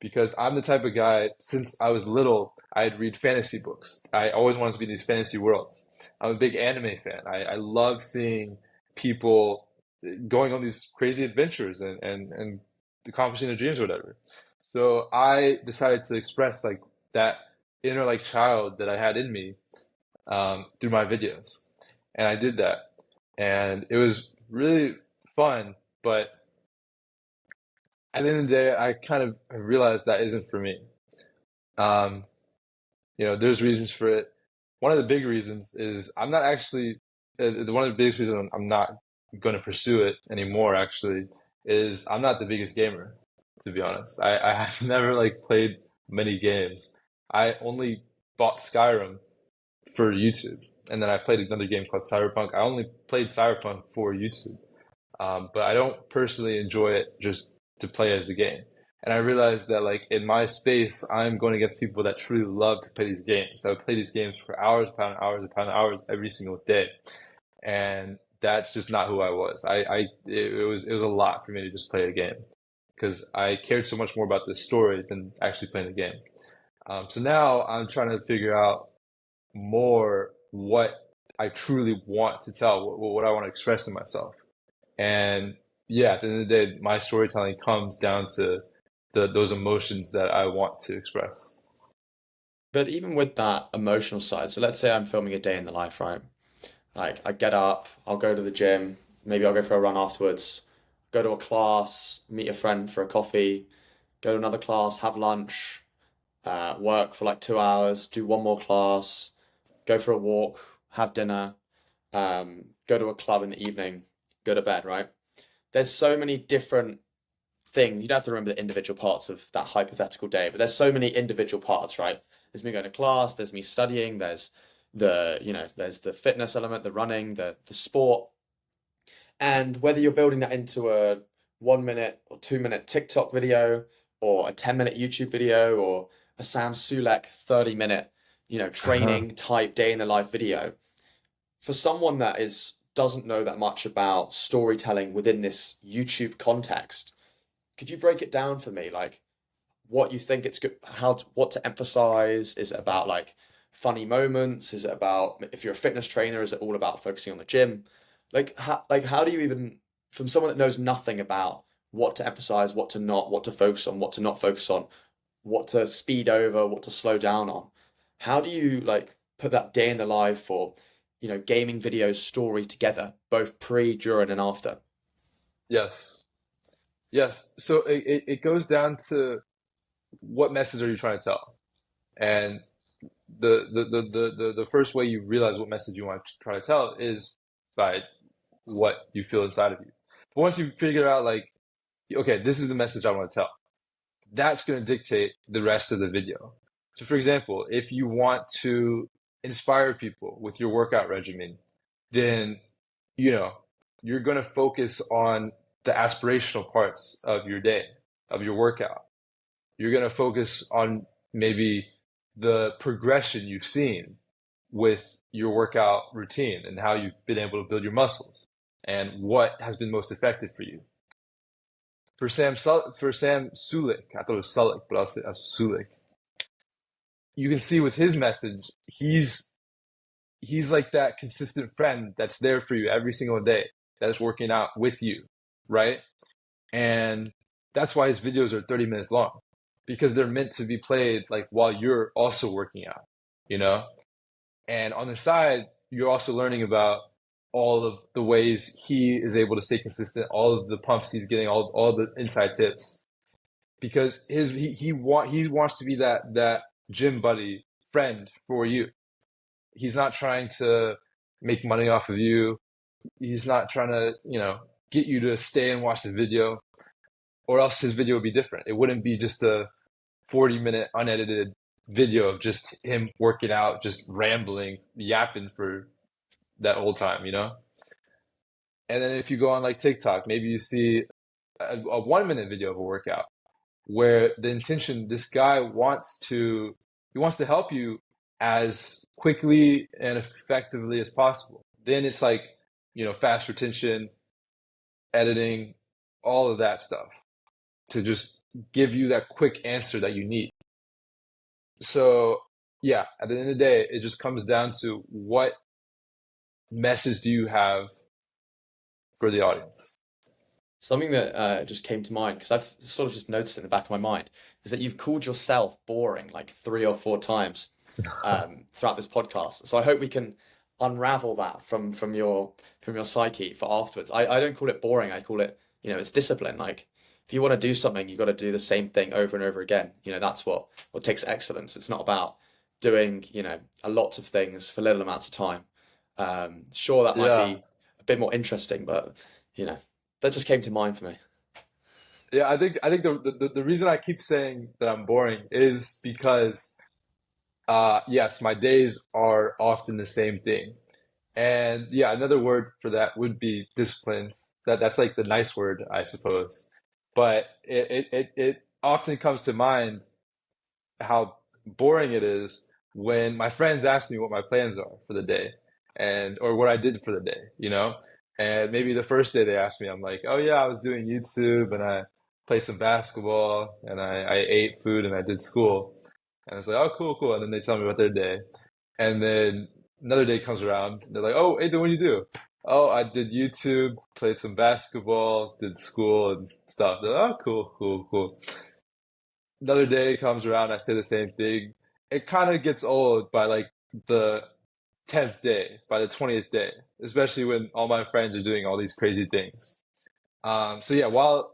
because I'm the type of guy, since I was little, I'd read fantasy books. I always wanted to be in these fantasy worlds. I'm a big anime fan. I love seeing people going on these crazy adventures and accomplishing their dreams or whatever. So I decided to express like that inner like child that I had in me through my videos. And I did that. And it was really fun, but at the end of the day, I kind of realized that isn't for me. Um, there's reasons for it. One of the big reasons is I'm not actually, one of the biggest reasons I'm not going to pursue it anymore, actually, is I'm not the biggest gamer, to be honest. I have never like played many games. I only bought Skyrim for YouTube. And then I played another game called Cyberpunk. I only played Cyberpunk for YouTube. But I don't personally enjoy it just to play as the game. And I realized that like in my space, I'm going against people that truly love to play these games. That would play these games for hours upon hours upon hours every single day. And that's just not who I was. It was a lot for me to just play a game because I cared so much more about the story than actually playing the game. So now I'm trying to figure out more what I truly want to tell, what I want to express in myself. And yeah, at the end of the day, my storytelling comes down to those emotions that I want to express. But even with that emotional side, so let's say I'm filming a day in the life, right? Like I get up, I'll go to the gym, maybe I'll go for a run afterwards, go to a class, meet a friend for a coffee, go to another class, have lunch, work for like 2 hours, do one more class, go for a walk, have dinner, go to a club in the evening. go to bed, right? There's so many different things. You don't have to remember the individual parts of that hypothetical day, but there's so many individual parts, right? There's me going to class, there's me studying, there's the fitness element, the running, the sport. And whether you're building that into a 1 minute or 2 minute TikTok video or a 10-minute YouTube video or a Sam Sulek 30-minute, training type day in the life video, for someone that is doesn't know that much about storytelling within this YouTube context, could you break it down for me? Like what you think it's good, what to emphasize? Is it about like funny moments? Is it about if you're a fitness trainer, is it all about focusing on the gym? How do you even, from someone that knows nothing about what to emphasize, what to focus on, what to not focus on, what to speed over, what to slow down on? How do you like put that day in the life or gaming videos story together, both pre, during, and after? Yes. Yes. So it goes down to what message are you trying to tell? And the first way you realize what message you want to try to tell is by what you feel inside of you. But once you figure out like, okay, this is the message I want to tell, that's going to dictate the rest of the video. So for example, if you want to inspire people with your workout regimen, then you know you're going to focus on the aspirational parts of your day, of your workout. You're going to focus on maybe the progression you've seen with your workout routine and how you've been able to build your muscles and what has been most effective for you. For Sam Sulek, I thought it was Sulik, but I'll say Sulik. You can see with his message, he's like that consistent friend that's there for you every single day, that is working out with you, right? And that's why his videos are 30 minutes long, because they're meant to be played like while you're also working out, you know? And on the side, you're also learning about all of the ways he is able to stay consistent, all of the pumps he's getting, all the inside tips. Because he wants to be that gym buddy friend for you. He's not trying to make money off of you. He's not trying to, get you to stay and watch the video, or else his video would be different. It wouldn't be just a 40-minute unedited video of just him working out, just rambling, yapping for that whole time, And then if you go on like TikTok, maybe you see a 1-minute video of a workout where the intention, this guy he wants to help you as quickly and effectively as possible. Then it's like, fast retention, editing, all of that stuff to just give you that quick answer that you need. So yeah, at the end of the day, it just comes down to what message do you have for the audience? Something that just came to mind, because I've sort of just noticed it in the back of my mind, is that you've called yourself boring like 3 or 4 times throughout this podcast. So I hope we can unravel that from your psyche for afterwards. I don't call it boring. I call it, it's discipline. Like if you want to do something, you got to do the same thing over and over again. That's what takes excellence. It's not about doing, a lot of things for little amounts of time. Sure, that might Yeah. be a bit more interesting, but that just came to mind for me. Yeah, I think the reason I keep saying that I'm boring is because yes, my days are often the same thing. And yeah, another word for that would be disciplines. That's like the nice word, I suppose. But it often comes to mind how boring it is when my friends ask me what my plans are for the day and or what I did for the day, And maybe the first day they asked me, I'm like, oh yeah, I was doing YouTube and I played some basketball and I ate food and I did school. And it's like, oh, cool, cool. And then they tell me about their day. And then another day comes around and they're like, oh, Athan, what do you do? Oh, I did YouTube, played some basketball, did school and stuff. They're like, oh, cool, cool, cool. Another day comes around, I say the same thing. It kind of gets old by like the 10th day, by the 20th day, especially when all my friends are doing all these crazy things. So yeah, while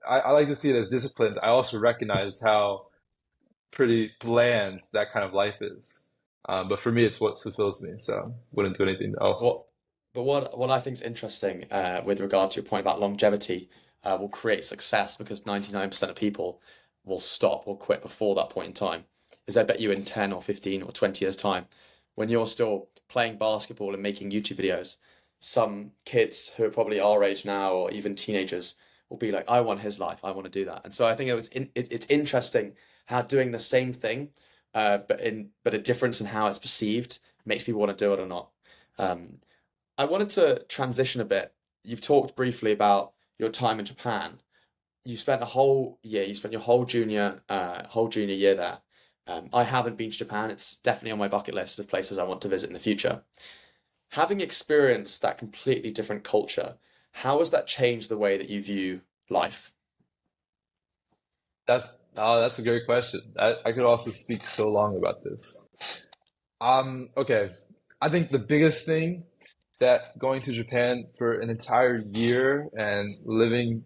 I like to see it as disciplined, I also recognize how pretty bland that kind of life is. But for me, it's what fulfills me. So wouldn't do anything else. What But what I think is interesting with regard to your point about longevity will create success because 99% of people will stop or quit before that point in time. Is I bet you in 10 or 15 or 20 years' time, when you're still playing basketball and making YouTube videos, some kids who are probably our age now or even teenagers will be like, I want his life, I want to do that. And so I think it's interesting how doing the same thing, but a difference in how it's perceived makes people want to do it or not. Um, I wanted to transition a bit. You've talked briefly about your time in Japan. You spent a whole year, you spent your whole junior year there. I haven't been to Japan. It's definitely on my bucket list of places I want to visit in the future. Having experienced that completely different culture, how has that changed the way that you view life? That's that's a great question. I could also speak so long about this. Okay. I think the biggest thing that going to Japan for an entire year and living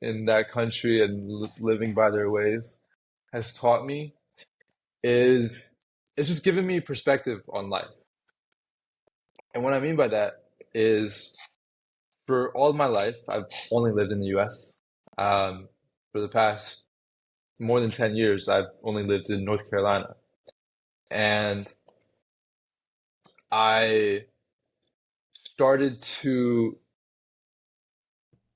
in that country and living by their ways has taught me is it's just given me perspective on life. And what I mean by that is for all of my life, I've only lived in the US. For the past more than 10 years, I've only lived in North Carolina. And I started to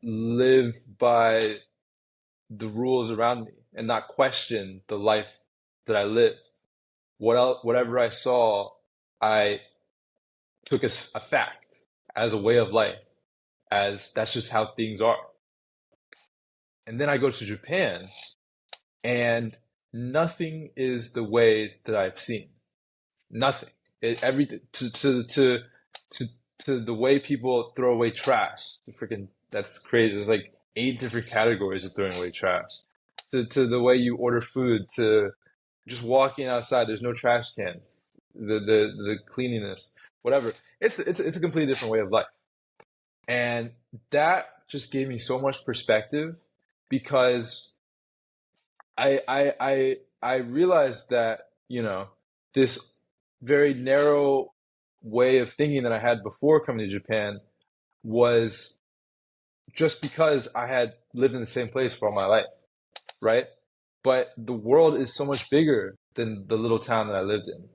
live by the rules around me and not question the life that I lived. Whatever I saw, I took as a fact, as a way of life, as that's just how things are. And then I go to Japan, and nothing is the way that I've seen. Nothing. Everything to to the way people throw away trash. Freaking, that's crazy. There's like 8 different categories of throwing away trash. To the way you order food, to just walking outside, there's no trash cans. The cleanliness, whatever. It's a completely different way of life. And that just gave me so much perspective because I realized that, this very narrow way of thinking that I had before coming to Japan was just because I had lived in the same place for all my life, right? But the world is so much bigger than the little town that I lived in.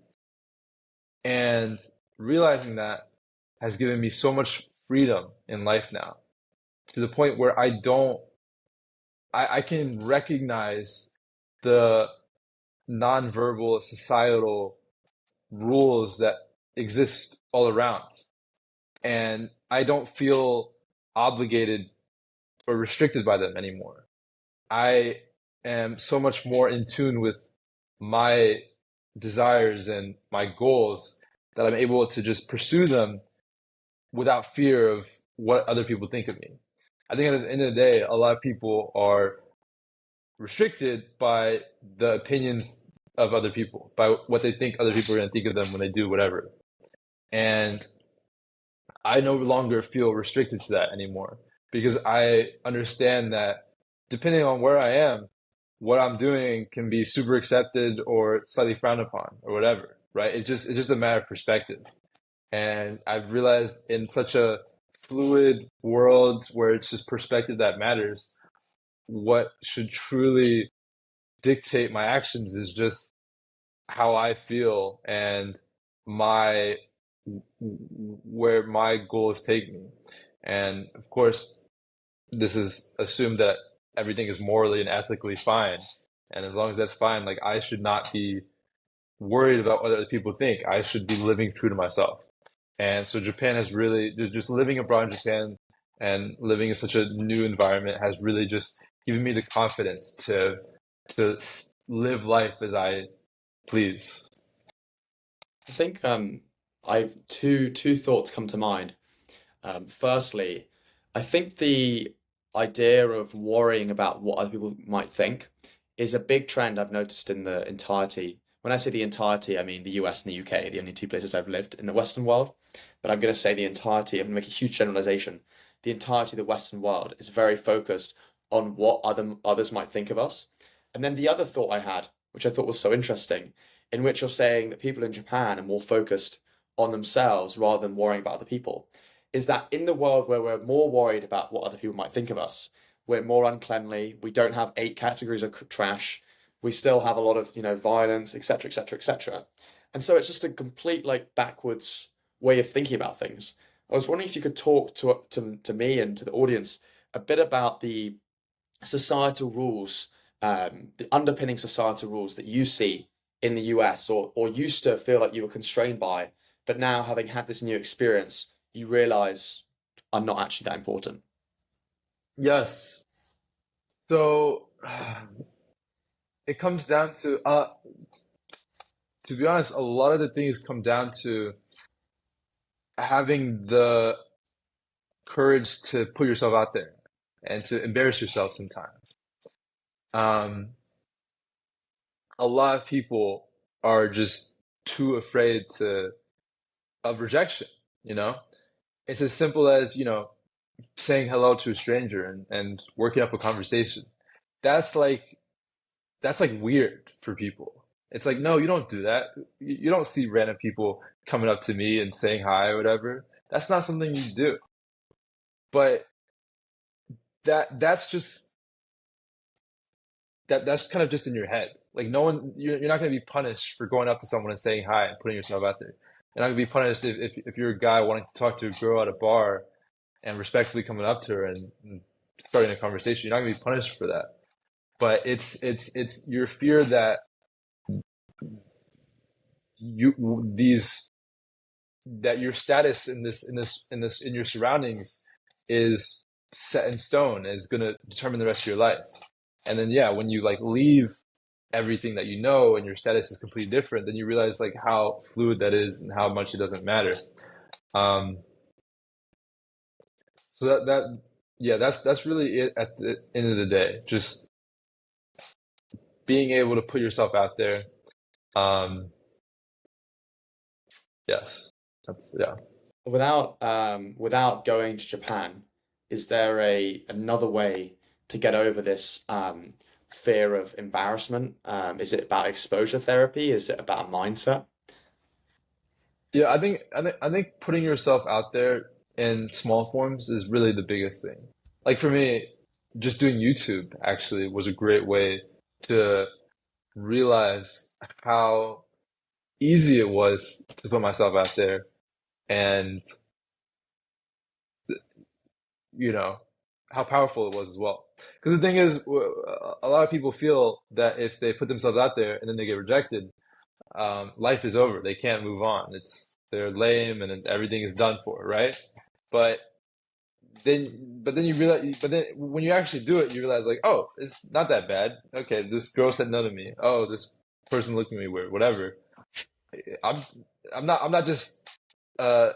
And realizing that has given me so much freedom in life now to the point where I can recognize the nonverbal societal rules that exist all around. And I don't feel obligated or restricted by them anymore. I am so much more in tune with my desires and my goals that I'm able to just pursue them without fear of what other people think of me. I think at the end of the day, a lot of people are restricted by the opinions of other people, by what they think other people are going to think of them when they do whatever. And I no longer feel restricted to that anymore because I understand that depending on where I am, what I'm doing can be super accepted or slightly frowned upon or whatever, right? It's just a matter of perspective. And I've realized in such a fluid world where it's just perspective that matters, what should truly dictate my actions is just how I feel and my where my goals take me. And of course, this is assumed that everything is morally and ethically fine. And as long as that's fine, like I should not be worried about what other people think. I should be living true to myself. And so Japan has really just living abroad in Japan and living in such a new environment has really just given me the confidence to live life as I please. I think I've two thoughts come to mind. Firstly, I think the idea of worrying about what other people might think is a big trend I've noticed in the entirety. When I say the entirety, I mean the US and the UK, the only two places I've lived in the Western world. But I'm going to say the entirety, I'm going to make a huge generalization. The entirety of the Western world is very focused on what others might think of us. And then the other thought I had, which I thought was so interesting, in which you're saying that people in Japan are more focused on themselves rather than worrying about other people, is that in the world where we're more worried about what other people might think of us, we're more uncleanly, we don't have 8 categories of trash, we still have a lot of, violence, etc., etc., etc. And so it's just a complete like backwards way of thinking about things. I was wondering if you could talk to me and to the audience a bit about the societal rules, the underpinning societal rules that you see in the US, or used to feel like you were constrained by, but now having had this new experience, you realize are not actually that important. Yes. So it comes down to be honest, a lot of the things come down to having the courage to put yourself out there and to embarrass yourself sometimes. Um, a lot of people are just too afraid to of rejection, you know? It's as simple as, saying hello to a stranger and working up a conversation. That's like that's like weird for people. It's like, no, you don't do that. You don't see random people coming up to me and saying hi or whatever. That's not something you do. But that's just that's kind of just in your head. Like no one, you're not going to be punished for going up to someone and saying hi and putting yourself out there. You're not going to be punished if you're a guy wanting to talk to a girl at a bar and respectfully coming up to her and starting a conversation. You're not going to be punished for that. But it's your fear that these that your status in your surroundings is set in stone, is going to determine the rest of your life. And then yeah, when you like leave everything that you know and your status is completely different, then you realize like how fluid that is and how much it doesn't matter. Um, so that yeah, that's really it at the end of the day. Just being able to put yourself out there. Um, yes, that's yeah. Without going to Japan, is there a another way to get over this fear of embarrassment? Is it about exposure therapy? Is it about a mindset? Yeah, I think putting yourself out there in small forms is really the biggest thing. Like for me, just doing YouTube actually was a great way to realize how easy it was to put myself out there and you know how powerful it was as well. Because the thing is, a lot of people feel that if they put themselves out there and then they get rejected, life is over. They can't move on. They're lame and everything is done for, right? But but then you realize, but then when you actually do it, you realize like, oh, it's not that bad. Okay, this girl said no to me. Oh, this person looked at me weird. Whatever. I'm I'm not just uh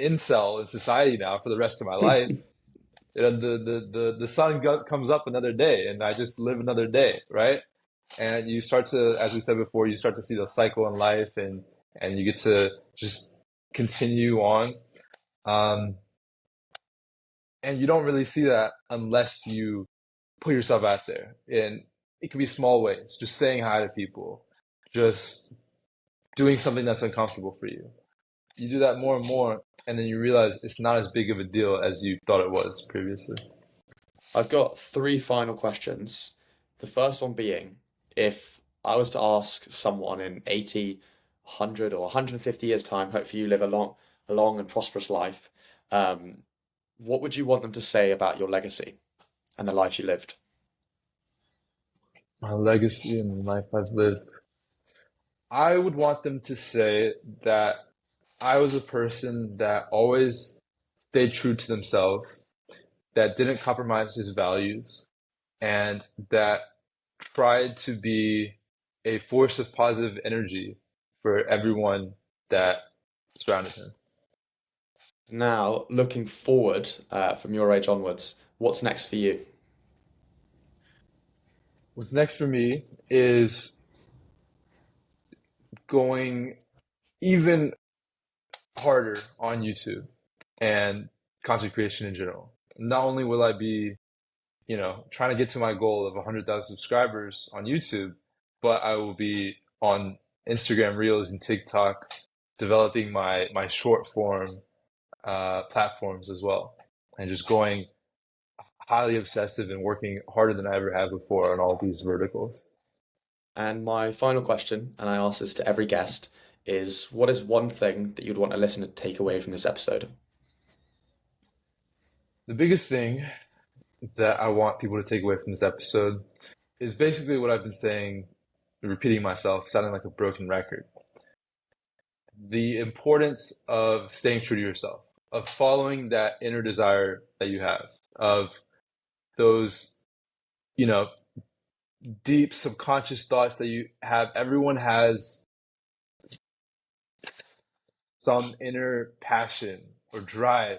incel in society now for the rest of my life. The sun comes up another day, and I just live another day, right? And you start to, as we said before, you start to see the cycle in life, and you get to just continue on. Um, and you don't really see that unless you put yourself out there, and it can be small ways, just saying hi to people, just doing something that's uncomfortable for you. You do that more and more, and then you realize it's not as big of a deal as you thought it was previously. I've got three final questions. The first one being, if I was to ask someone in 80, 100, or 150 years' time, hopefully you live a long and prosperous life, um, what would you want them to say about your legacy and the life you lived? My legacy and the life I've lived. I would want them to say that I was a person that always stayed true to themselves, that didn't compromise his values, and that tried to be a force of positive energy for everyone that surrounded him. Now, looking forward, from your age onwards, what's next for you? What's next for me is going even harder on YouTube and content creation in general. Not only will I be, trying to get to my goal of 100,000 subscribers on YouTube, but I will be on Instagram Reels and TikTok developing my short form platforms as well, and just going highly obsessive and working harder than I ever have before on all these verticals. And my final question, and I ask this to every guest, is what is one thing that you'd want a listener to take away from this episode? The biggest thing that I want people to take away from this episode is basically what I've been saying, repeating myself, sounding like a broken record. The importance of staying true to yourself, of following that inner desire that you have, of those, you know, deep subconscious thoughts that you have. Everyone has some inner passion or drive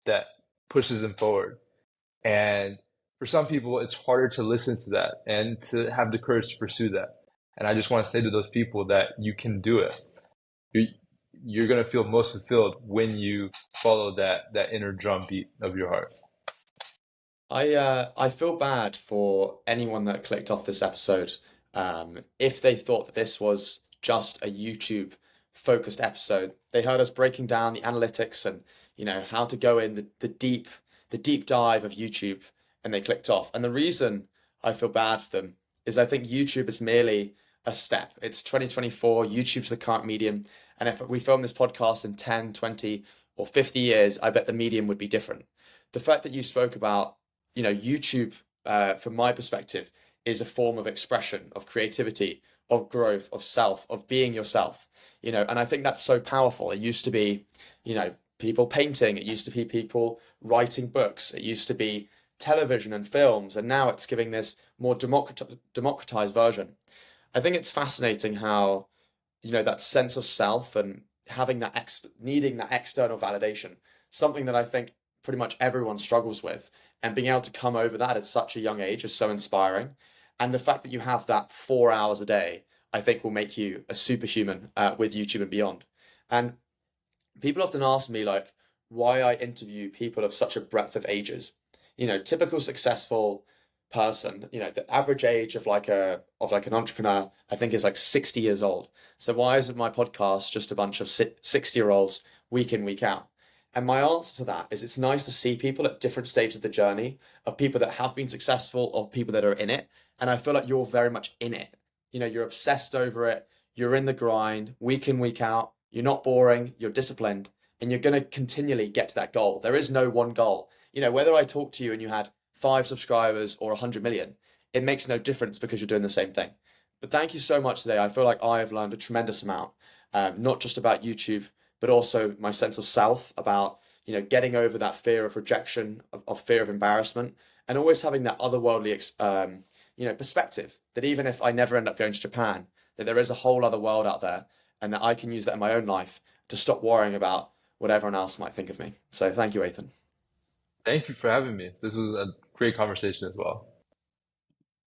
that pushes them forward. And for some people, it's harder to listen to that and to have the courage to pursue that. And I just want to say to those people that you can do it. You, you're going to feel most fulfilled when you follow that inner drum beat of your heart. I feel bad for anyone that clicked off this episode, if they thought that this was just a YouTube focused episode. They heard us breaking down the analytics and how to go in the deep dive of YouTube, and they clicked off. And the reason I feel bad for them is I think YouTube is merely a step. It's 2024, YouTube's the current medium, and if we film this podcast in 10, 20, or 50 years, I bet the medium would be different. The fact that you spoke about YouTube, from my perspective, is a form of expression, of creativity, of growth, of self, of being yourself. And I think that's so powerful. It used to be, people painting. It used to be people writing books. It used to be television and films, and now it's giving this more democratized version. I think it's fascinating how that sense of self and having needing that external validation, something that I think pretty much everyone struggles with, and being able to come over that at such a young age is so inspiring. And the fact that you have that 4 hours a day, I think will make you a superhuman, with YouTube and beyond. And people often ask me like why I interview people of such a breadth of ages. Typical successful person, the average age of an entrepreneur, I think is like 60 years old. So why isn't my podcast just a bunch of 60-year-olds week in, week out? And my answer to that is it's nice to see people at different stages of the journey, of people that have been successful, of people that are in it. And I feel like you're very much in it. You're obsessed over it. You're in the grind week in, week out. You're not boring. You're disciplined, and you're going to continually get to that goal. There is no one goal. Whether I talk to you and you had 5 subscribers or 100 million, it makes no difference because you're doing the same thing. But thank you so much today. I feel like I have learned a tremendous amount, not just about YouTube, but also my sense of self, about getting over that fear of rejection, of fear of embarrassment, and always having that otherworldly perspective, that even if I never end up going to Japan, that there is a whole other world out there, and that I can use that in my own life to stop worrying about what everyone else might think of me. So thank you, Athan. Thank you for having me. This was a great conversation as well.